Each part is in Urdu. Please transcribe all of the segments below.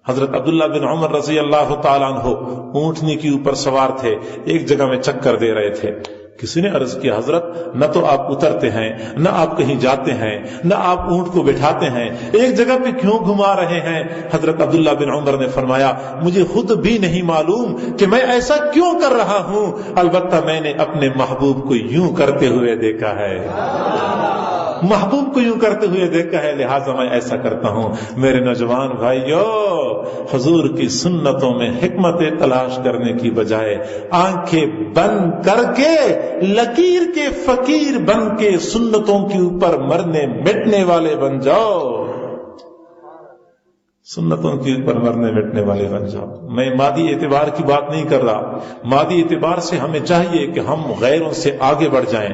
حضرت عبداللہ بن عمر رضی اللہ تعالیٰ عنہ اونٹنی کے اوپر سوار تھے، ایک جگہ میں چکر دے رہے تھے. کسی نے عرض کیا حضرت نہ تو آپ اترتے ہیں، نہ آپ کہیں جاتے ہیں، نہ آپ اونٹ کو بٹھاتے ہیں، ایک جگہ پہ کیوں گھما رہے ہیں؟ حضرت عبداللہ بن عمر نے فرمایا مجھے خود بھی نہیں معلوم کہ میں ایسا کیوں کر رہا ہوں، البتہ میں نے اپنے محبوب کو یوں کرتے ہوئے دیکھا ہے، محبوب کو یوں کرتے ہوئے دیکھا ہے، لہٰذا میں ایسا کرتا ہوں. میرے نوجوان بھائیو، حضور کی سنتوں میں حکمت تلاش کرنے کی بجائے آنکھیں بند کر کے لکیر کے فقیر بن کے سنتوں کے اوپر مرنے مٹنے والے بن جاؤ، سنتوں کے اوپر مرنے مٹنے والے بن جاؤ. میں مادی اعتبار کی بات نہیں کر رہا، مادی اعتبار سے ہمیں چاہیے کہ ہم غیروں سے آگے بڑھ جائیں،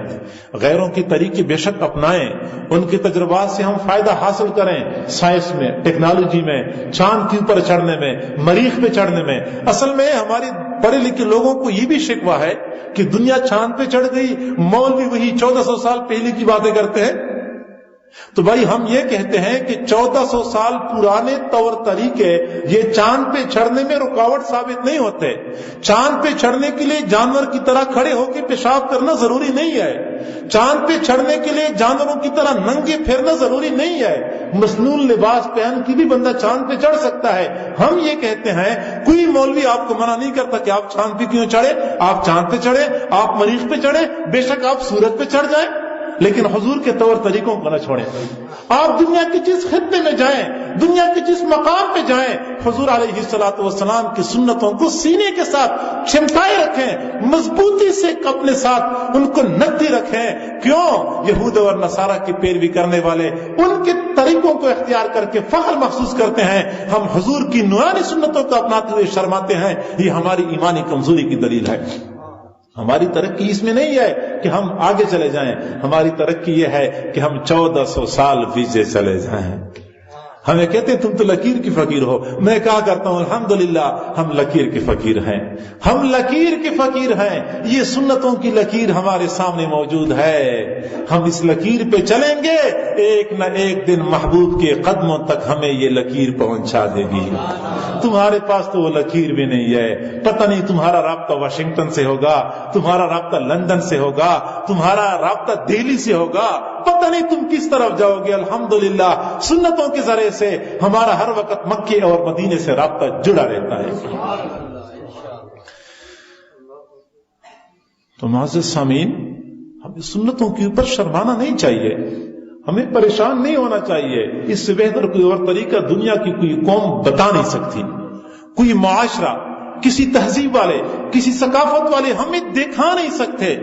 غیروں کے طریقے بے شک اپنائیں، ان کے تجربات سے ہم فائدہ حاصل کریں، سائنس میں، ٹیکنالوجی میں، چاند کے اوپر چڑھنے میں، مریخ پہ چڑھنے میں. اصل میں ہمارے پڑھے لکھے لوگوں کو یہ بھی شکوہ ہے کہ دنیا چاند پہ چڑھ گئی، مولوی وہی 1400 سال پہلے کی باتیں کرتے ہیں. تو بھائی ہم یہ کہتے ہیں کہ 1400 سال پرانے طور طریقے یہ چاند پہ چڑھنے میں رکاوٹ ثابت نہیں ہوتے. چاند پہ چڑھنے کے لیے جانور کی طرح کھڑے ہو کے پیشاب کرنا ضروری نہیں ہے، چاند پہ چڑھنے کے لیے جانوروں کی طرح ننگے پھرنا ضروری نہیں ہے، مصنوع لباس پہن کے بھی بندہ چاند پہ چڑھ سکتا ہے. ہم یہ کہتے ہیں کوئی مولوی آپ کو منع نہیں کرتا کہ آپ چاند پہ کیوں چڑھے، آپ چاند پہ چڑھے، آپ مریخ پہ چڑھے، بے شک آپ سورج پہ چڑھ جائیں، لیکن حضور کے طور طریقوں کو نہ چھوڑیں. آپ دنیا کے جس خطے میں جائیں، دنیا کے جس مقام پہ جائیں، حضور علیہ الصلوۃ والسلام کی سنتوں کو سینے کے ساتھ چمٹائے رکھیں، مضبوطی سے اپنے ساتھ ان کو نگتی رکھیں. کیوں؟ یہود اور نصارہ کی پیروی کرنے والے ان کے طریقوں کو اختیار کر کے فخر محسوس کرتے ہیں، ہم حضور کی نورانی سنتوں کو اپناتے ہوئے شرماتے ہیں. یہ ہماری ایمانی کمزوری کی دلیل ہے. ہماری ترقی اس میں نہیں ہے کہ ہم آگے چلے جائیں، ہماری ترقی یہ ہے کہ ہم 1400 سال پیچھے چلے جائیں. ہمیں کہتے ہیں تم تو لکیر کی فقیر ہو، میں کہا کرتا ہوں الحمدللہ ہم لکیر کے فقیر ہیں، ہم لکیر کے فقیر ہیں. یہ سنتوں کی لکیر ہمارے سامنے موجود ہے، ہم اس لکیر پہ چلیں گے، ایک نہ ایک دن محبوب کے قدموں تک ہمیں یہ لکیر پہنچا دے گی. تمہارے پاس تو وہ لکیر بھی نہیں ہے، پتہ نہیں تمہارا رابطہ واشنگٹن سے ہوگا، تمہارا رابطہ لندن سے ہوگا، تمہارا رابطہ دہلی سے ہوگا، پتہ نہیں تم کس طرف جاؤ گے. الحمدللہ سنتوں کے ذریعے سے ہمارا ہر وقت مکے اور مدینے سے رابطہ جڑا رہتا ہے. تو معزز سامعین، ہمیں سنتوں کے اوپر شرمانا نہیں چاہیے، ہمیں پریشان نہیں ہونا چاہیے. اس سے بہتر کوئی اور طریقہ دنیا کی کوئی قوم بتا نہیں سکتی، کوئی معاشرہ، کسی تہذیب والے، کسی ثقافت والے ہمیں دکھا نہیں سکتے.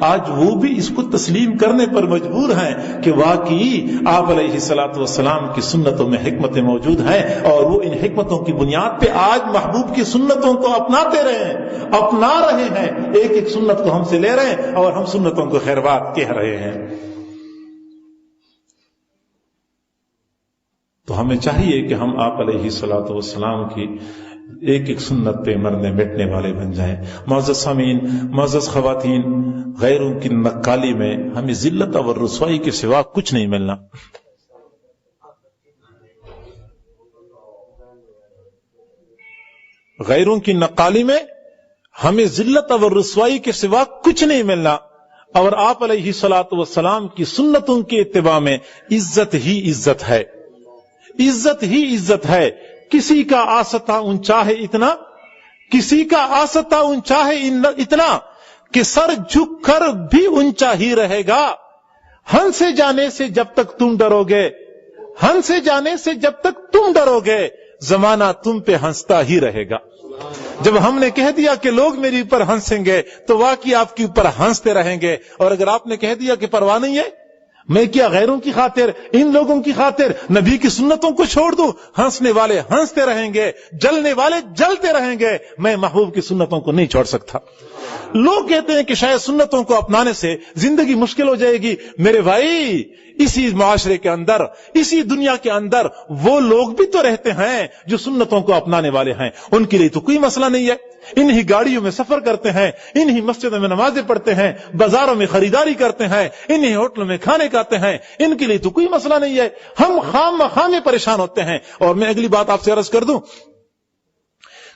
آج وہ بھی اس کو تسلیم کرنے پر مجبور ہیں کہ واقعی آپ علیہ الصلوۃ والسلام کی سنتوں میں حکمتیں موجود ہیں، اور وہ ان حکمتوں کی بنیاد پہ آج محبوب کی سنتوں کو اپناتے رہے ہیں، اپنا رہے ہیں، ایک ایک سنت کو ہم سے لے رہے ہیں اور ہم سنتوں کو خیربات کہہ رہے ہیں. تو ہمیں چاہیے کہ ہم آپ علیہ الصلوۃ والسلام کی ایک ایک سنت پہ مرنے مٹنے والے بن جائیں. معزز سامعین، معزز خواتین، غیروں کی نقالی میں ہمیں ذلت اور رسوائی کے سوا کچھ نہیں ملنا. غیروں کی نقالی میں ہمیں ذلت اور رسوائی کے سوا کچھ نہیں ملنا، اور آپ علیہ الصلوۃ والسلام کی سنتوں کے اتباع میں عزت ہی عزت ہے، عزت ہی عزت ہے. کسی کا آستہ اونچا ہے اتنا، کسی کا آستہ اونچا ہے اتنا کہ سر جھک کر بھی اونچا ہی رہے گا. ہنسے جانے سے جب تک تم ڈرو گے، ہنسے جانے سے جب تک تم ڈرو گے، زمانہ تم پہ ہنستا ہی رہے گا. جب ہم نے کہہ دیا کہ لوگ میرے اوپر ہنسیں گے تو واقعی آپ کے اوپر ہنستے رہیں گے، اور اگر آپ نے کہہ دیا کہ پرواہ نہیں ہے، میں کیا غیروں کی خاطر، ان لوگوں کی خاطر نبی کی سنتوں کو چھوڑ دوں؟ ہنسنے والے ہنستے رہیں گے، جلنے والے جلتے رہیں گے، میں محبوب کی سنتوں کو نہیں چھوڑ سکتا. لوگ کہتے ہیں کہ شاید سنتوں کو اپنانے سے زندگی مشکل ہو جائے گی. میرے بھائی، اسی معاشرے کے اندر، اسی دنیا کے اندر وہ لوگ بھی تو رہتے ہیں جو سنتوں کو اپنانے والے ہیں، ان کے لیے تو کوئی مسئلہ نہیں ہے. انہی گاڑیوں میں سفر کرتے ہیں، انہی مسجدوں میں نمازیں پڑھتے ہیں، بازاروں میں خریداری کرتے ہیں، انہی ہوٹلوں میں کھانے کھاتے ہیں، ان کے لیے تو کوئی مسئلہ نہیں ہے. ہم خام مخام میں پریشان ہوتے ہیں. اور میں اگلی بات آپ سے عرض کر دوں،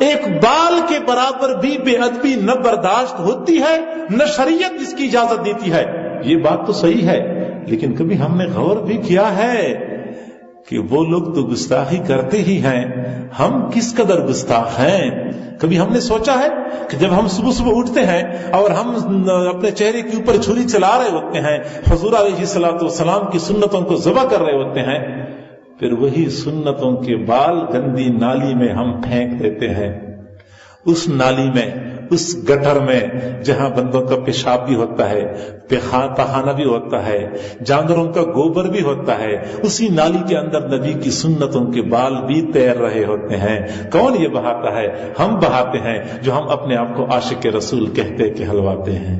ایک بال کے برابر بھی بے ادبی نہ برداشت ہوتی ہے، نہ شریعت اس کی اجازت دیتی ہے. یہ بات تو صحیح ہے، لیکن کبھی ہم نے غور بھی کیا ہے کہ وہ لوگ تو گستاخی کرتے ہی ہیں، ہم کس قدر گستاخ ہیں؟ کبھی ہم نے سوچا ہے کہ جب ہم صبح صبح اٹھتے ہیں اور ہم اپنے چہرے کے اوپر چھری چلا رہے ہوتے ہیں، حضور علیہ الصلوۃ والسلام کی سنتوں کو ذبح کر رہے ہوتے ہیں، پھر وہی سنتوں کے بال گندی نالی میں ہم پھینک دیتے ہیں. اس نالی میں، اس گٹر میں جہاں بندوں کا پیشاب بھی ہوتا ہے، پخانہ بھی ہوتا ہے، جانوروں کا گوبر بھی ہوتا ہے، اسی نالی کے اندر نبی کی سنتوں کے بال بھی تیر رہے ہوتے ہیں. کون یہ بہاتا ہے؟ ہم بہاتے ہیں، جو ہم اپنے آپ کو عاشق رسول کہتے کہلواتے ہیں.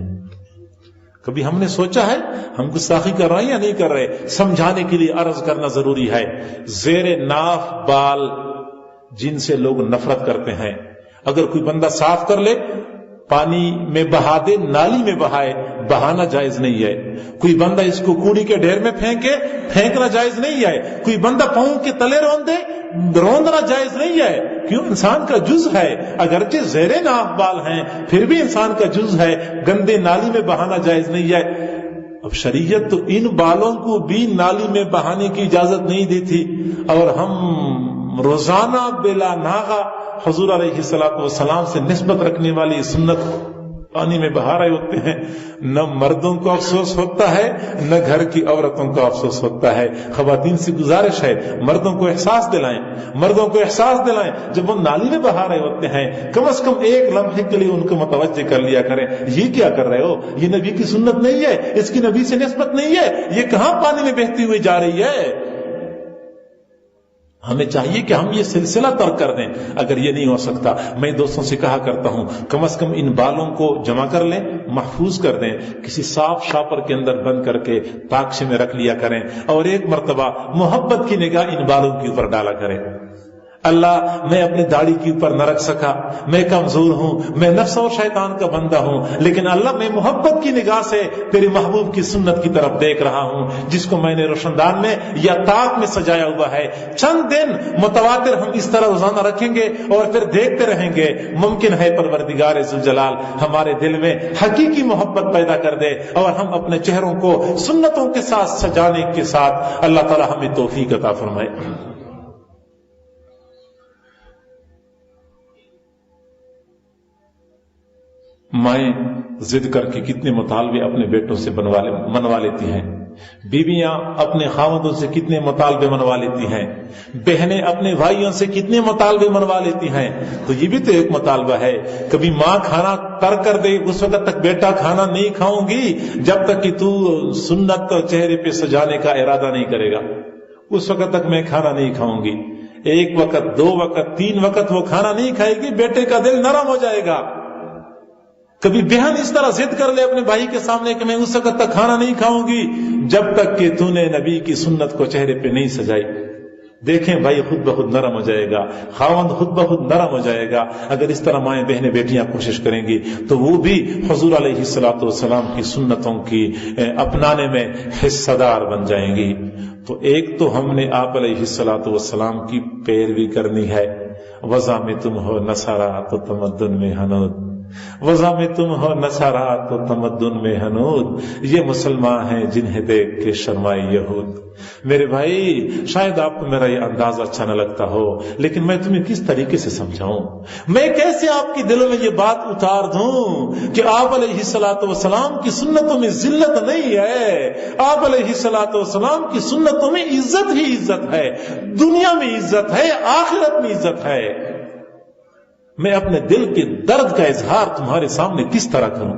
کبھی ہم نے سوچا ہے ہم گستاخی کر رہے ہیں یا نہیں کر رہے؟ سمجھانے کے لیے عرض کرنا ضروری ہے. زیر ناف بال جن سے لوگ نفرت کرتے ہیں، اگر کوئی بندہ صاف کر لے، پانی میں بہا دے، نالی میں بہائے، بہانا جائز نہیں ہے. کوئی بندہ اس کو کوڑی کے ڈھیر میں پھینکے، پھینکنا جائز نہیں ہے. کوئی بندہ پاؤں کے تلے روندے، روندنا جائز نہیں ہے. کیوں؟ انسان کا جز ہے، اگرچہ زیر ناف بال ہیں پھر بھی انسان کا جز ہے. گندے نالی میں بہانا جائز نہیں ہے. اب شریعت تو ان بالوں کو بھی نالی میں بہانے کی اجازت نہیں دی تھی، اور ہم روزانہ بلا ناغہ حضور علیہ الصلوۃ والسلام سے نسبت رکھنے والی سنت پانی میں بہا رہے ہوتے ہیں. نہ مردوں کو افسوس ہوتا ہے، نہ گھر کی عورتوں کو افسوس ہوتا ہے. خواتین سے گزارش ہے، مردوں کو احساس دلائیں، مردوں کو احساس دلائیں. جب وہ نالی میں بہا رہے ہوتے ہیں، کم از کم ایک لمحے کے لیے ان کو متوجہ کر لیا کریں. یہ کیا کر رہے ہو؟ یہ نبی کی سنت نہیں ہے، اس کی نبی سے نسبت نہیں ہے. یہ کہاں پانی میں بہتی ہوئی جا رہی ہے؟ ہمیں چاہیے کہ ہم یہ سلسلہ ترک کر دیں. اگر یہ نہیں ہو سکتا، میں دوستوں سے کہا کرتا ہوں کم از کم ان بالوں کو جمع کر لیں، محفوظ کر دیں، کسی صاف شاپر کے اندر بند کر کے طاقچے میں رکھ لیا کریں، اور ایک مرتبہ محبت کی نگاہ ان بالوں کے اوپر ڈالا کریں. اللہ، میں اپنی داڑھی کے اوپر نہ رکھ سکا، میں کمزور ہوں، میں نفس اور شیطان کا بندہ ہوں، لیکن اللہ میں محبت کی نگاہ سے تیرے محبوب کی سنت کی طرف دیکھ رہا ہوں، جس کو میں نے روشن دان میں یا طاق میں سجایا ہوا ہے. چند دن متواتر ہم اس طرح روزانہ رکھیں گے اور پھر دیکھتے رہیں گے. ممکن ہے پروردگار ذوالجلال ہمارے دل میں حقیقی محبت پیدا کر دے، اور ہم اپنے چہروں کو سنتوں کے ساتھ سجانے کے ساتھ اللہ تعالی ہمیں توفیق عطا فرمائے. مائیں ضد کر کے کتنے مطالبے اپنے بیٹوں سے منوا لیتی ہیں، بیویاں اپنے خاوندوں سے کتنے مطالبے منوا لیتی ہیں، بہنیں اپنے بھائیوں سے کتنے مطالبے منوا لیتی ہیں. تو یہ بھی تو ایک مطالبہ ہے. کبھی ماں کھانا ترک کر دے، اس وقت تک بیٹا کھانا نہیں کھاؤں گی جب تک کہ تو سنت چہرے پہ سجانے کا ارادہ نہیں کرے گا، اس وقت تک میں کھانا نہیں کھاؤں گی. ایک وقت، دو وقت، تین وقت وہ کھانا نہیں کھائے گی، بیٹے کا دل نرم ہو جائے گا. کبھی بہن اس طرح ضد کر لے اپنے بھائی کے سامنے کہ میں اس وقت تک کھانا نہیں کھاؤں گی جب تک کہ تو نے نبی کی سنت کو چہرے پہ نہیں سجائی. دیکھیں بھائی، خود بخود نرم ہو جائے گا، خاوند خود بخود نرم ہو جائے گا. اگر اس طرح مائیں بہنیں بیٹیاں کوشش کریں گی تو وہ بھی حضور علیہ الصلوۃ والسلام کی سنتوں کی اپنانے میں حصہ دار بن جائیں گی. تو ایک تو ہم نے آپ علیہ الصلوۃ والسلام کی پیروی کرنی ہے. وضع میں تم ہو نصارا تو تمدن میں ہنود، وضع میں تم ہو نصارا تو تمدن میں ہنود. یہ مسلمان ہیں جنہیں دیکھ کے شرمائے یہود. میرے بھائی، شاید آپ کو میرا یہ انداز اچھا نہ لگتا ہو، لیکن میں تمہیں کس طریقے سے سمجھاؤں، میں کیسے آپ کے دلوں میں یہ بات اتار دوں کہ آپ علیہ الصلوۃ والسلام کی سنتوں میں ذلت نہیں ہے، آپ علیہ الصلوۃ والسلام کی سنتوں میں عزت ہی عزت ہے، دنیا میں عزت ہے، آخرت میں عزت ہے. میں اپنے دل کے درد کا اظہار تمہارے سامنے کس طرح کروں؟